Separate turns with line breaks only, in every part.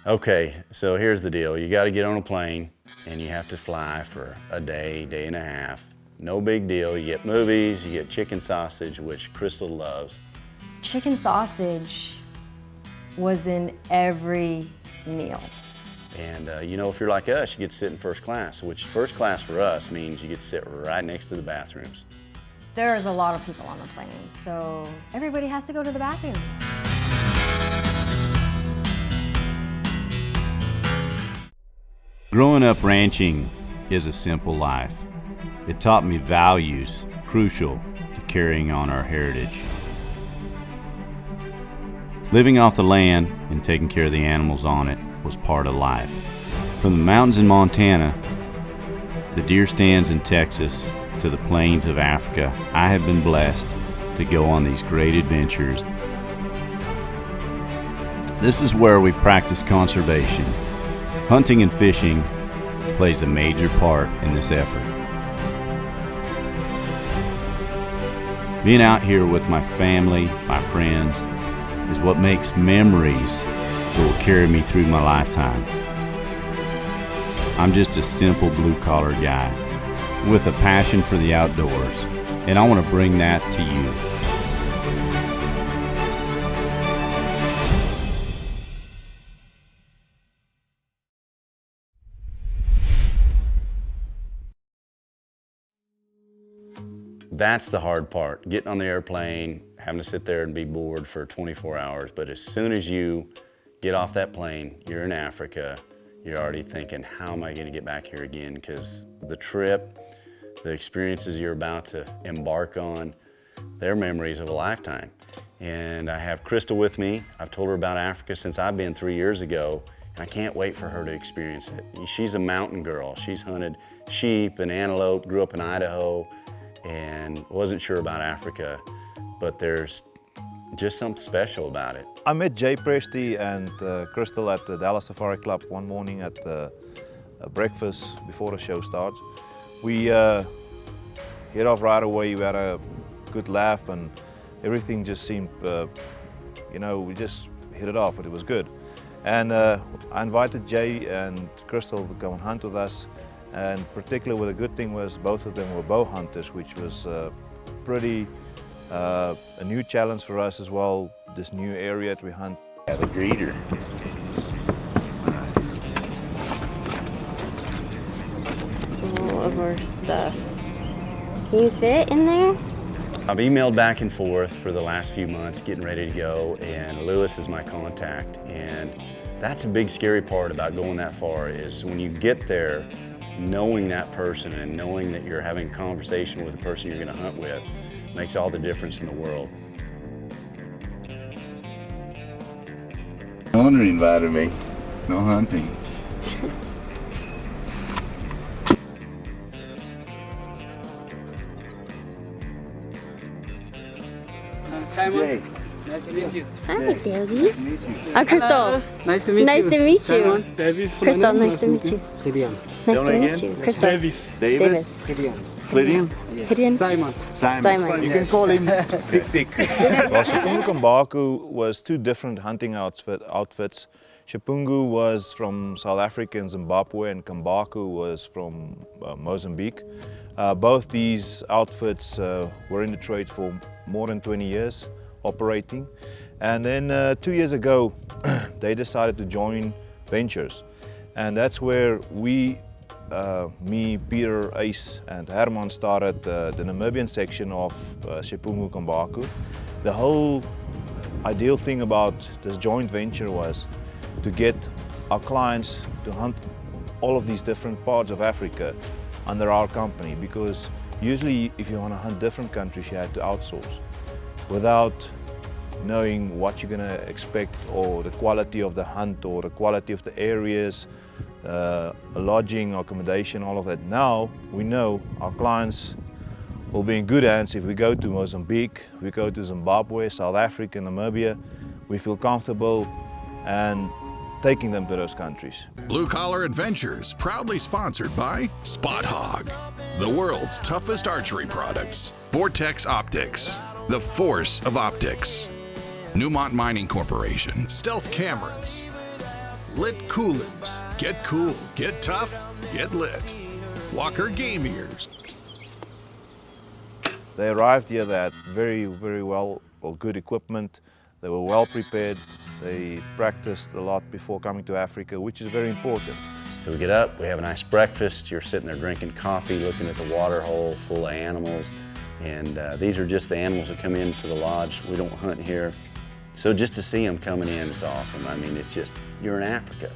Okay, so here's the deal. You got to get on a plane and you have to fly for a day, day and a half. No big deal. You get movies, you get chicken sausage, which Crystal loves.
Chicken sausage was in every meal.
And you know, if you're like us, you get to sit in first class, which first class for us means you get to sit right next to the bathrooms.
There's a lot of people on the plane, so everybody has to go to the bathroom.
Growing up ranching is a simple life. It taught me values crucial to carrying on our heritage. Living off the land and taking care of the animals on it was part of life. From the mountains in Montana, the deer stands in Texas, to the plains of Africa, I have been blessed to go on these great adventures. This is where we practice conservation. Hunting and fishing plays a major part in this effort. Being out here with my family, my friends, is what makes memories that will carry me through my lifetime. I'm just a simple blue-collar guy with a passion for the outdoors, and I want to bring that to you.
That's the hard part, getting on the airplane, having to sit there and be bored for 24 hours. But as soon as you get off that plane, you're in Africa, you're already thinking, how am I going to get back here again? Because the trip, the experiences you're about to embark on, they're memories of a lifetime. And I have Crystal with me. I've told her about Africa since I've been 3 years ago, and I can't wait for her to experience it. She's a mountain girl. She's hunted sheep and antelope, grew up in Idaho, and wasn't sure about Africa, but there's just something special about it.
I met Jay Presti and Crystal at the Dallas Safari Club one morning at breakfast before the show starts. We hit off right away. We had a good laugh and everything just seemed, you know, we just hit it off and it was good. And I invited Jay and Crystal to come and hunt with us. And particularly, what a good thing was both of them were bow hunters, which was pretty a new challenge for us as well, this new area that we hunt.
Yeah, the greeter.
All of our stuff. Can you fit in there?
I've emailed back and forth for the last few months, getting ready to go, and Lewis is my contact. And that's a big scary part about going that far, is when you get there, knowing that person and knowing that you're having a conversation with the person you're going to hunt with makes all the difference in the world.
No one invited me. No hunting.
Simon, nice to meet you.
Hi, Davies. I'm Crystal.
Nice to meet you.
Nice to meet you.
Simon.
Davis.
Crystal, nice to meet you.
Gideon.
Nice to meet you. Crystal.
Davis.
Davis.
Gideon.
Lydian?
Gideon.
Simon.
Simon.
You can call him Tick Tick.
Well, Chapungu-Kambako was two different hunting outfits. Chapungu was from South Africa and Zimbabwe, and Kambako was from Mozambique. Both these outfits were in the trade for more than 20 years, operating. And then 2 years ago, they decided to join ventures. And that's where we, me, Peter, Ace, and Herman started the Namibian section of Chapungu-Kambako. The whole ideal thing about this joint venture was to get our clients to hunt all of these different parts of Africa under our company, because usually if you want to hunt different countries, you have to outsource without knowing what you're going to expect, or the quality of the hunt, or the quality of the areas, lodging, accommodation, all of that. Now we know our clients will be in good hands if we go to Mozambique, if we go to Zimbabwe, South Africa, Namibia. We feel comfortable and taking them to those countries.
Blue Collar Adventures, proudly sponsored by Spot Hog, the world's toughest archery products. Vortex Optics, the force of optics. Newmont Mining Corporation, Stealth Cameras. Lit coolers. Get cool, get tough, get lit. Walker Game Ears.
They arrived here, they had very well or good equipment. They were well prepared. They practiced a lot before coming to Africa, which is very important.
So we get up, we have a nice breakfast. You're sitting there drinking coffee, looking at the water hole full of animals. And these are just the animals that come into the lodge. We don't hunt here. So just to see them coming in, it's awesome. I mean, it's just, you're in Africa.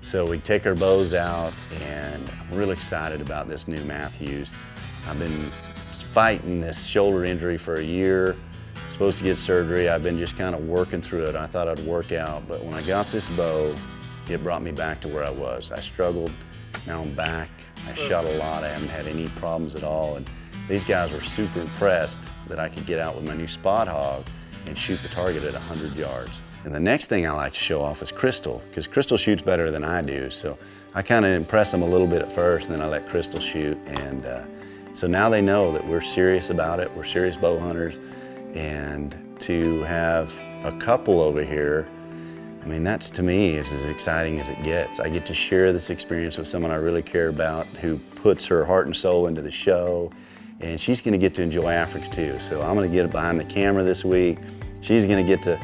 So we take our bows out, and I'm real excited about this new Matthews. I've been fighting this shoulder injury for a year. Supposed to get surgery. I've been just kind of working through it. I thought I'd work out, but when I got this bow, it brought me back to where I was. I struggled, now I'm back. I shot a lot, I haven't had any problems at all. And these guys were super impressed that I could get out with my new Spot Hog and shoot the target at 100 yards. And the next thing I like to show off is Crystal, because Crystal shoots better than I do. So I kind of impress them a little bit at first, and then I let Crystal shoot. And so now they know that we're serious about it. We're serious bow hunters. And to have a couple over here, I mean, that's, to me, is as exciting as it gets. I get to share this experience with someone I really care about, who puts her heart and soul into the show, and she's gonna get to enjoy Africa too. So I'm gonna get behind the camera this week. She's gonna get to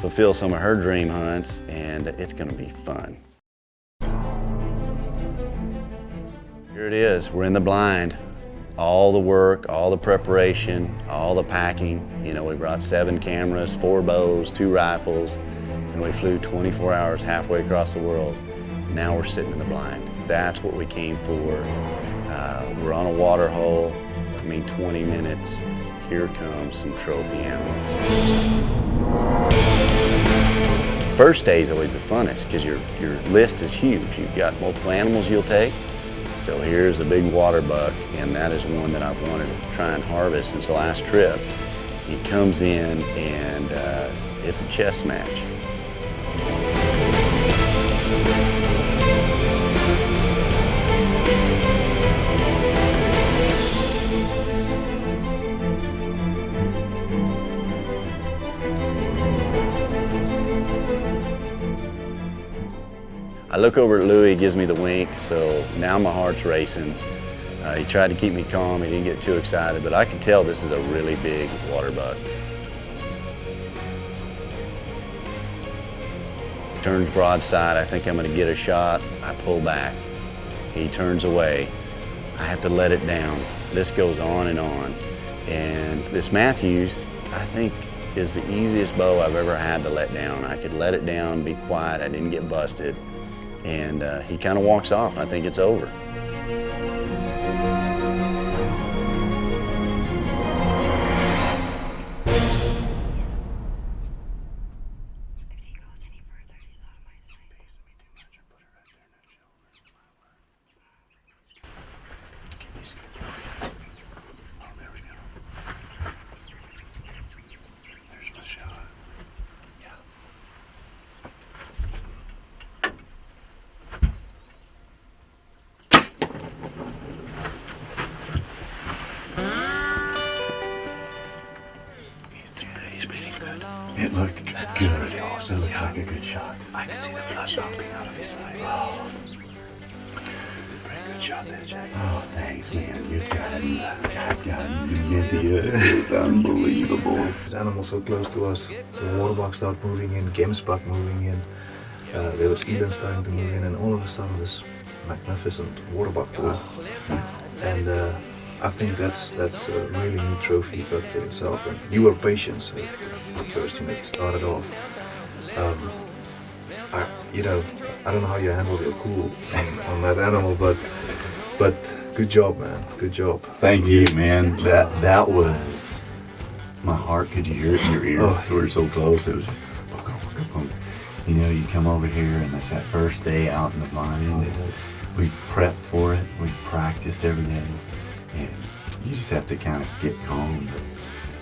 fulfill some of her dream hunts, and it's gonna be fun. Here it is, we're in the blind. All the work, all the preparation, all the packing. You know, we brought 7 cameras, 4 bows, 2 rifles, and we flew 24 hours halfway across the world. Now we're sitting in the blind. That's what we came for. We're on a water hole. I mean, 20 minutes. Here comes some trophy animals. First day is always the funnest because your list is huge. You've got multiple animals you'll take. So here's a big water buck, and that is one that I've wanted to try and harvest since the last trip. He comes in, and it's a chess match. I look over at Louis, he gives me the wink, so now my heart's racing. He tried to keep me calm, he didn't get too excited, but I can tell this is a really big water buck. Turns broadside, I think I'm gonna get a shot. I pull back. He turns away. I have to let it down. This goes on. And this Matthews, I think, is the easiest bow I've ever had to let down. I could let it down, be quiet, I didn't get busted. And he kind of walks off, and I think it's over.
It looked good. Also looked like a good shot. I could see the blood dropping out of his side. Oh. Pretty good shot there, Jay. Oh, thanks, man. You've got Namibia. It's unbelievable.
There's animals so close to us. The waterbuck started moving in, gemsbuck moving in. There was eland starting to move in, and all of a sudden this magnificent waterbuck pool. And I think that's a really neat trophy buck for itself. And you were patient, so the first unit started off. I don't know how you handled your cool on that animal, but good job, man. Good job.
Thank you, man. That was my heart. Could you hear it in your ear?
Oh.
We were so close. It was, you know, you come over here, and it's that first day out in the blind. We prepped for it. We practiced every day. And you just have to kind of get calm. But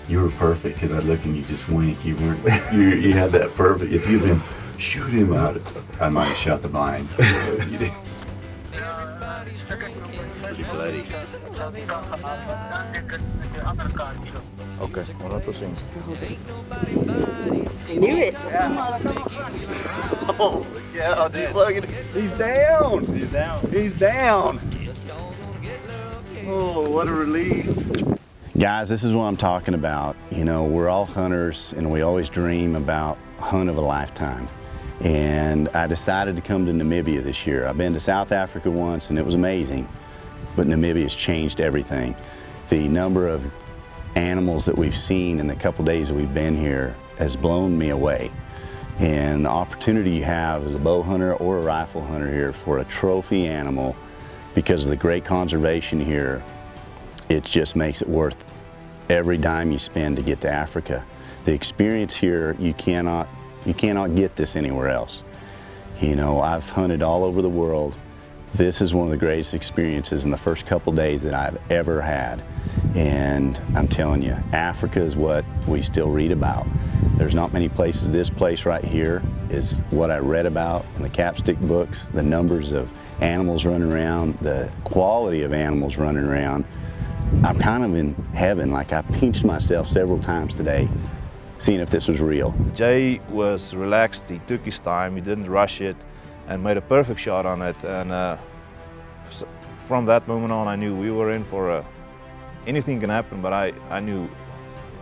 you were perfect, because I look and you just wink. You weren't. You had that perfect. If you'd been shoot him out, I might have shot the blind. You did. Pretty bloody.
Okay, 100%.
I knew it.
Oh, yeah, dude, look at it. He's down.
He's down.
He's down. Oh, what a relief. Guys, this is what I'm talking about. You know, we're all hunters and we always dream about a hunt of a lifetime. And I decided to come to Namibia this year. I've been to South Africa once and it was amazing, but Namibia has changed everything. The number of animals that we've seen in the couple days that we've been here has blown me away. And the opportunity you have as a bow hunter or a rifle hunter here for a trophy animal, because of the great conservation here, it just makes it worth every dime you spend to get to Africa. The experience here, you cannot get this anywhere else. You know, I've hunted all over the world. This is one of the greatest experiences in the first couple days that I've ever had. And I'm telling you, Africa is what we still read about. There's not many places. This place right here is what I read about in the capstick books, the numbers of animals running around, the quality of animals running around. I'm kind of in heaven. Like, I pinched myself several times today, seeing if this was real.
Jay was relaxed, he took his time, he didn't rush it, and made a perfect shot on it. And from that moment on, I knew we were in for anything can happen, but I knew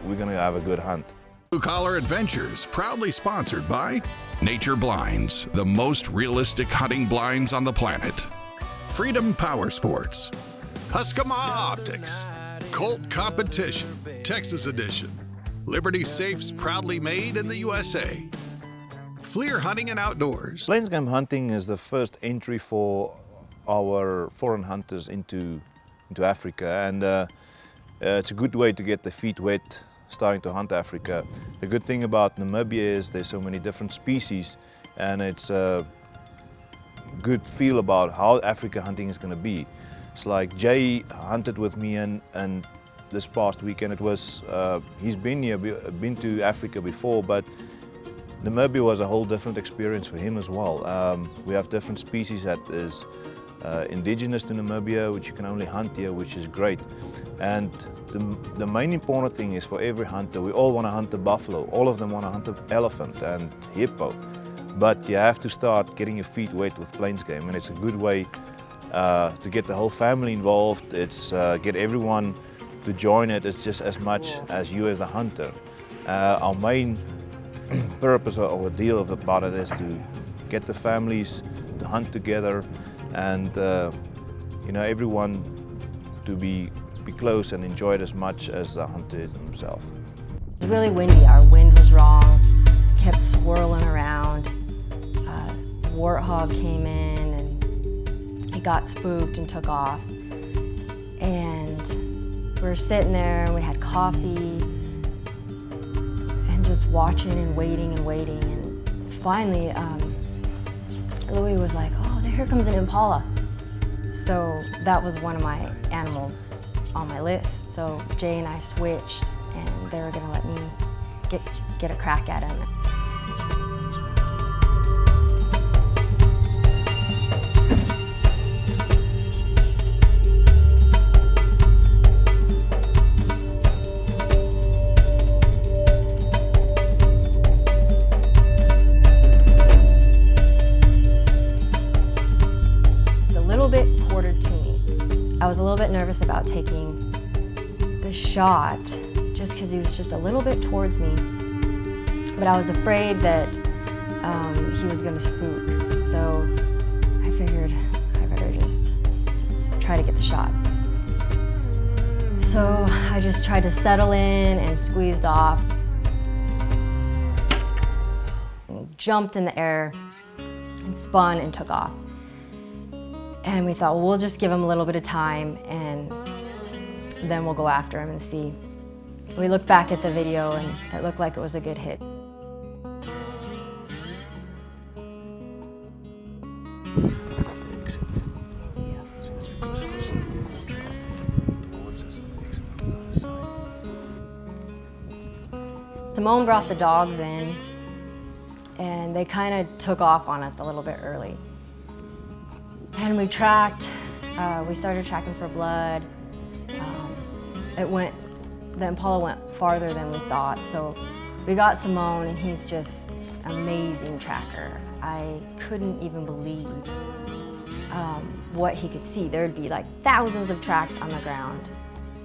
we're gonna have a good hunt.
Blue Collar Adventures, proudly sponsored by Nature Blinds, the most realistic hunting blinds on the planet. Freedom Power Sports, Huskama Optics, Colt Competition, Texas Edition, Liberty Safes, proudly made in the USA. Fleer Hunting and Outdoors.
Plains game hunting is the first entry for our foreign hunters into Africa, and it's a good way to get the feet wet starting to hunt Africa. The good thing about Namibia is there's so many different species, and it's a good feel about how Africa hunting is going to be. It's like Jay hunted with me, and this past weekend it was, he's been to Africa before, but Namibia was a whole different experience for him as well. We have different species that is indigenous to Namibia, which you can only hunt here, which is great. And the main important thing is, for every hunter, we all want to hunt the buffalo. All of them want to hunt the elephant and hippo. But you have to start getting your feet wet with plains game, and it's a good way to get the whole family involved. It's get everyone to join it. It's just as much as you as the hunter. Our main purpose or deal about it is to get the families to hunt together, and you know, everyone to be close and enjoy it as much as the hunter himself.
It was really windy. Our wind was wrong, kept swirling around. Warthog came in and he got spooked and took off. And we were sitting there and we had coffee and just watching and waiting. And finally, Louis was like, "Oh, here comes an impala." So that was one of my animals on my list. So Jay and I switched, and they were gonna let me get a crack at him. I was a little bit nervous about taking the shot just because he was just a little bit towards me, but I was afraid that he was going to spook, so I figured I better just try to get the shot. So I just tried to settle in and squeezed off, and jumped in the air and spun and took off. And we thought, well, we'll just give him a little bit of time and then we'll go after him and see. We looked back at the video and it looked like it was a good hit. Simone brought the dogs in and they kind of took off on us a little bit early. And we tracked, we started tracking for blood. The impala went farther than we thought. So we got Simone, and he's just an amazing tracker. I couldn't even believe what he could see. There'd be like thousands of tracks on the ground,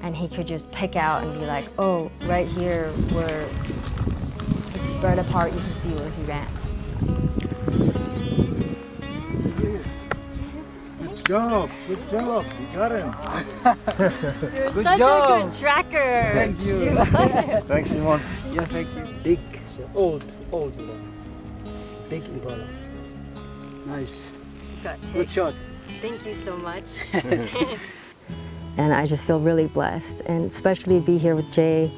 and he could just pick out and be like, oh, right here where it's spread apart, you can see where he ran.
Good job, you got him.
You're such a good tracker.
Thank you.
Thanks, Simon.
Yeah, thank you. Big, old one. Big Impala. Nice. Good shot.
Thank you so much. And I just feel really blessed, and especially to be here with Jay.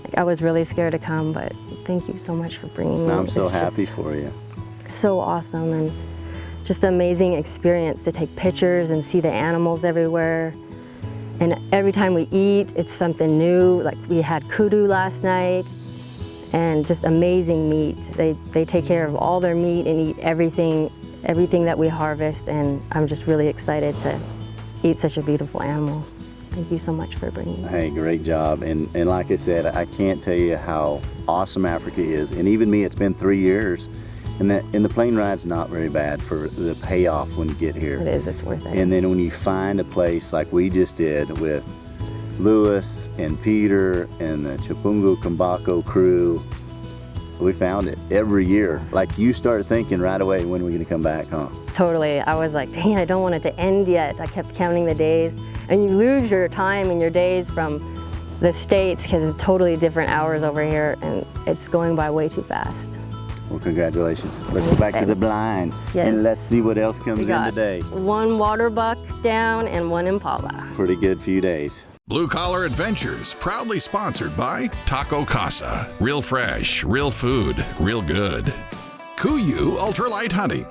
Like, I was really scared to come, but thank you so much for bringing me.
I'm so
It's
happy
just
for you.
so awesome, and just an amazing experience to take pictures and see the animals everywhere. And every time we eat, it's something new. Like we had kudu last night, and just amazing meat. They take care of all their meat and eat everything that we harvest, and I'm just really excited to eat such a beautiful animal. Thank you so much for bringing me.
Hey, great job. And like I said, I can't tell you how awesome Africa is. And even me, it's been 3 years. And the plane ride's not very bad for the payoff when you get here.
It is, it's worth it.
And then when you find a place like we just did with Lewis and Peter and the Chapungu-Kambako crew, we found it every year. Like you start thinking right away, when are we gonna come back, huh?
Totally. I was like, dang, I don't want it to end yet. I kept counting the days. And you lose your time and your days from the States because it's totally different hours over here, and it's going by way too fast.
Well, congratulations. Let's go back to the blind,
Yes.
and let's see what else comes
We
in
got
today.
1 water buck down and 1 impala.
Pretty good few days.
Blue Collar Adventures, proudly sponsored by Taco Casa. Real fresh, real food, real good. Kuyu Ultralight Hunting.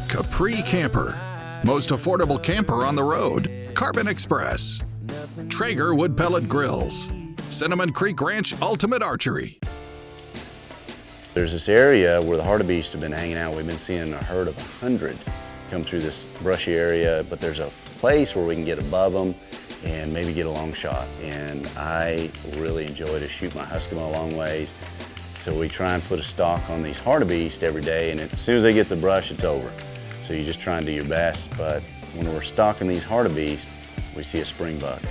Capri Camper. Most affordable camper on the road. Carbon Express. Traeger Wood Pellet Grills. Cinnamon Creek Ranch Ultimate Archery.
There's this area where the hartebeest have been hanging out. We've been seeing a herd of 100 come through this brushy area, but there's a place where we can get above them and maybe get a long shot. And I really enjoy to shoot my Huskamo a long ways. So we try and put a stalk on these hartebeest every day, and as soon as they get the brush, it's over. So you just try and do your best, but when we're stalking these hartebeest, we see a springbuck.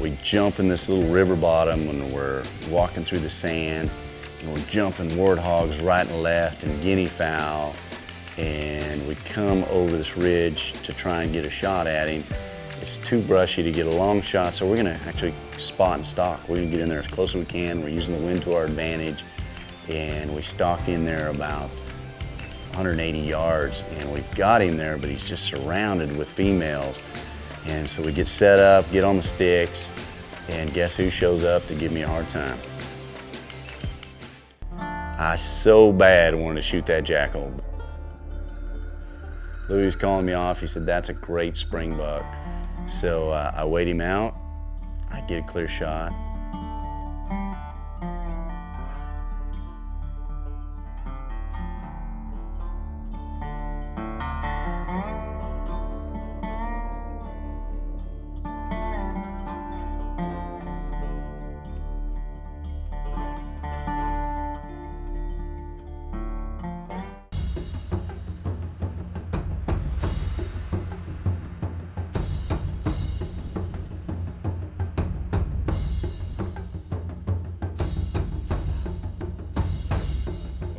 We jump in this little river bottom when we're walking through the sand, and we're jumping warthogs right and left and guinea fowl, and we come over this ridge to try and get a shot at him. It's too brushy to get a long shot, so we're gonna actually spot and stalk. We're gonna get in there as close as we can. We're using the wind to our advantage, and we stalk in there about 180 yards, and we've got him there, but he's just surrounded with females. And so we get set up, get on the sticks, and guess who shows up to give me a hard time? I so bad wanted to shoot that jackal. Louis was calling me off. He said, that's a great springbuck. So I weighed him out. I get a clear shot.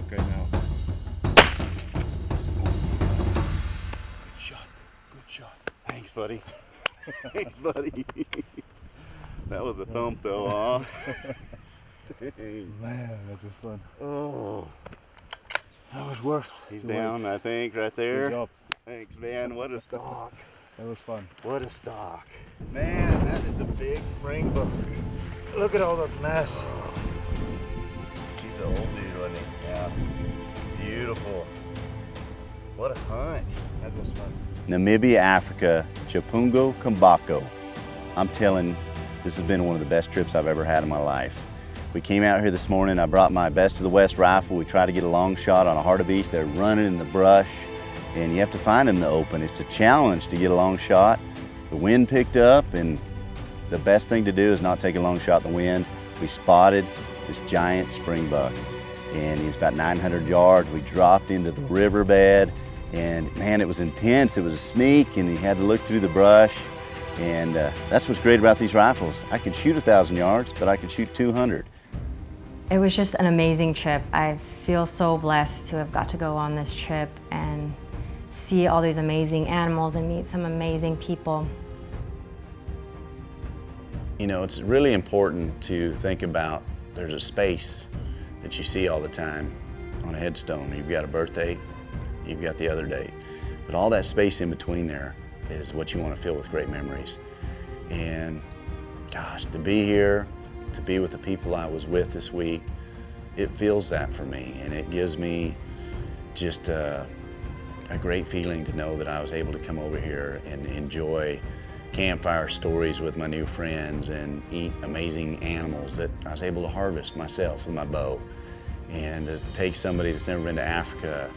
Okay, now. Good shot.
Thanks, buddy. Thanks, buddy. That was a thump, though, huh? Dang.
Man, that was fun.
Oh,
That was worth.
he's
the
down,
wait.
I think, right there.
Good job.
Thanks, man. What a stalk.
That was fun.
What a stalk. Man, that is a big springbuck.
Look at all that mass.
He's an old dude, wasn't he? Yeah. Beautiful. What a hunt.
That was fun.
Namibia, Africa, Chapungu-Kambako. I'm telling, this has been one of the best trips I've ever had in my life. We came out here this morning. I brought my Best of the West rifle. We tried to get a long shot on a hartebeest. They're running in the brush, and you have to find them in the open. It's a challenge to get a long shot,
the wind picked up, and the best thing to do is not take a long shot in the wind. We spotted this giant springbuck, and he's about 900 yards. We dropped into the riverbed, and man, it was intense. It was a sneak, and you had to look through the brush. And that's what's great about these rifles. I could shoot 1,000 yards, but I could shoot 200.
It was just an amazing trip. I feel so blessed to have got to go on this trip and see all these amazing animals and meet some amazing people.
You know, it's really important to think about there's a space that you see all the time on a headstone. You've got a birth date, you've got the other date, but all that space in between there is what you want to fill with great memories. And gosh, to be here, to be with the people I was with this week, it feels that for me, and it gives me just a great feeling to know that I was able to come over here and enjoy campfire stories with my new friends and eat amazing animals that I was able to harvest myself with my bow. And to take somebody that's never been to Africa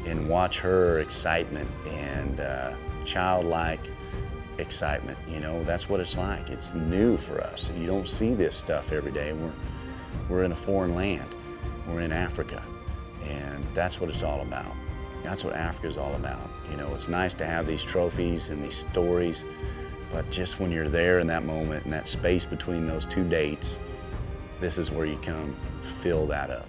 and watch her excitement and childlike excitement, you know, that's what it's like. It's new for us. You don't see this stuff every day. We're in a foreign land. We're in Africa, and that's what it's all about. That's what Africa is all about. You know, it's nice to have these trophies and these stories, but just when you're there in that moment, in that space between those two dates, this is where you come fill that up.